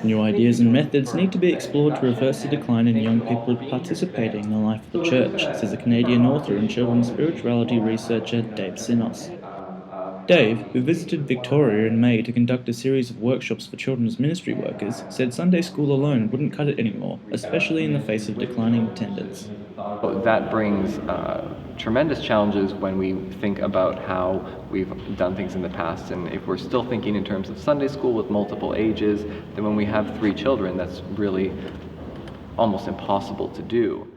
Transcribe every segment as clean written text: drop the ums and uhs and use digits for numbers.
New ideas and methods need to be explored to reverse the decline in young people participating in the life of the church, says the Canadian author and children's spirituality researcher Dave Csinos. Dave, who visited Victoria in May to conduct a series of workshops for children's ministry workers, said Sunday school alone wouldn't cut it anymore, especially in the face of declining attendance. That brings tremendous challenges when we think about how we've done things in the past. And if we're still thinking in terms of Sunday school with multiple ages, then when we have 3 children, that's really almost impossible to do.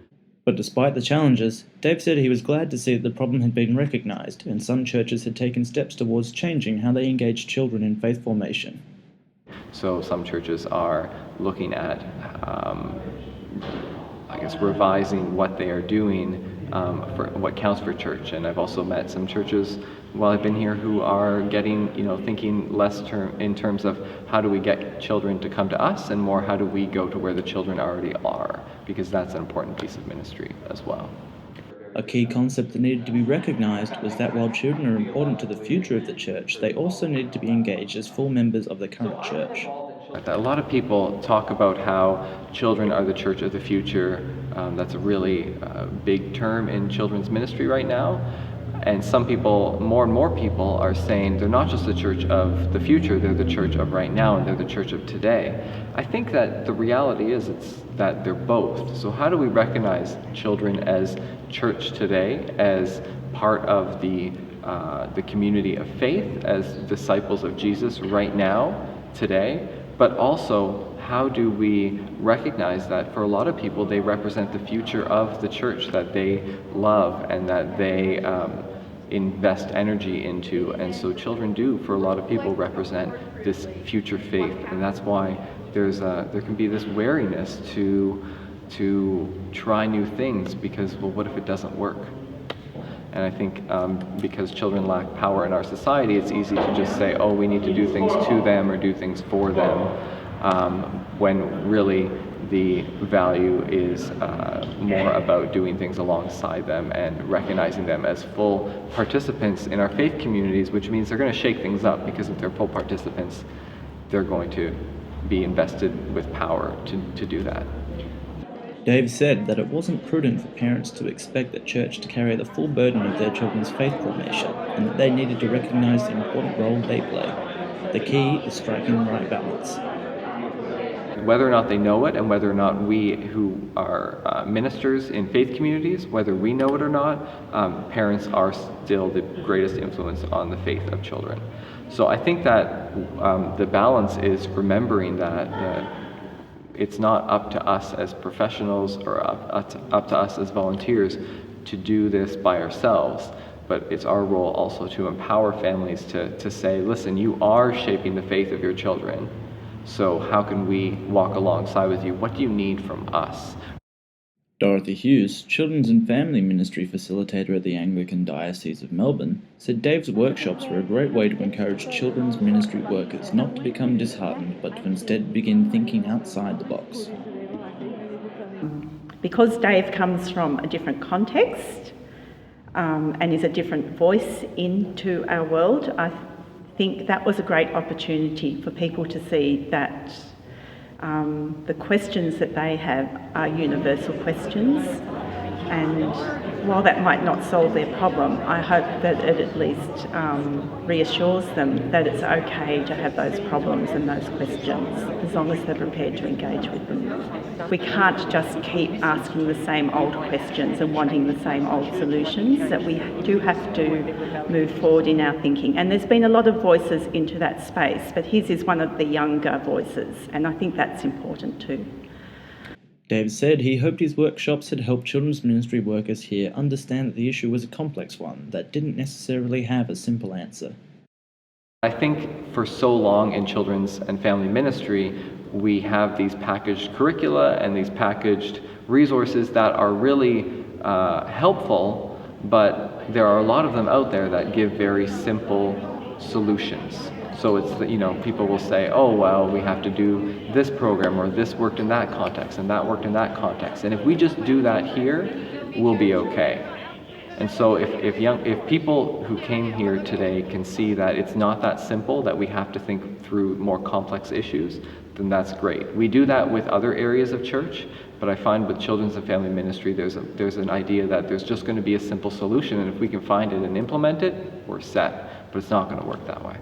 But despite the challenges, Dave said he was glad to see that the problem had been recognised and some churches had taken steps towards changing how they engage children in faith formation. So some churches are looking at revising what they are doing for what counts for church. And I've also met some churches while I've been here who are getting, thinking less in terms of how do we get children to come to us and more how do we go to where the children already are, because that's an important piece of ministry as well. A key concept that needed to be recognised was that while children are important to the future of the church, they also needed to be engaged as full members of the current church. A lot of people talk about how children are the church of the future. That's a really big term in children's ministry right now. And some people, more and more people, are saying they're not just the church of the future, they're the church of right now, and they're the church of today. I think that the reality is that they're both. So how do we recognize children as church today, as part of the community of faith, as disciples of Jesus right now, today? But also, how do we recognize that for a lot of people, they represent the future of the church that they love and that they invest energy into? And so children do, for a lot of people, represent this future faith. And that's why there can be this wariness to try new things because, well, what if it doesn't work? And I think because children lack power in our society, it's easy to just say, oh, we need to do things to them or do things for them, when really the value is more about doing things alongside them and recognizing them as full participants in our faith communities, which means they're going to shake things up because if they're full participants, they're going to be invested with power to do that. Dave said that it wasn't prudent for parents to expect the church to carry the full burden of their children's faith formation, and that they needed to recognise the important role they play. The key is striking the right balance. Whether or not they know it, and whether or not we who are ministers in faith communities, whether we know it or not, parents are still the greatest influence on the faith of children. So I think that the balance is remembering that it's not up to us as professionals or up to us as volunteers to do this by ourselves, but it's our role also to empower families to say, listen, you are shaping the faith of your children, so how can we walk alongside with you? What do you need from us? Dorothy Hughes, Children's and Family Ministry Facilitator at the Anglican Diocese of Melbourne, said Dave's workshops were a great way to encourage children's ministry workers not to become disheartened, but to instead begin thinking outside the box. Because Dave comes from a different context and is a different voice into our world, I think that was a great opportunity for people to see that the questions that they have are universal questions, and while that might not solve their problem, I hope that it at least reassures them that it's okay to have those problems and those questions as long as they're prepared to engage with them. We can't just keep asking the same old questions and wanting the same old solutions, that we do have to move forward in our thinking. And there's been a lot of voices into that space, but his is one of the younger voices, and I think that's important too. Dave said he hoped his workshops had helped children's ministry workers here understand that the issue was a complex one that didn't necessarily have a simple answer. I think for so long in children's and family ministry, we have these packaged curricula and these packaged resources that are really helpful, but there are a lot of them out there that give very simple solutions. So it's, people will say, oh, well, we have to do this program, or this worked in that context, and that worked in that context. And if we just do that here, we'll be okay. And so if people who came here today can see that it's not that simple, that we have to think through more complex issues, then that's great. We do that with other areas of church, but I find with children's and family ministry, there's an idea that there's just going to be a simple solution, and if we can find it and implement it, we're set. But it's not going to work that way.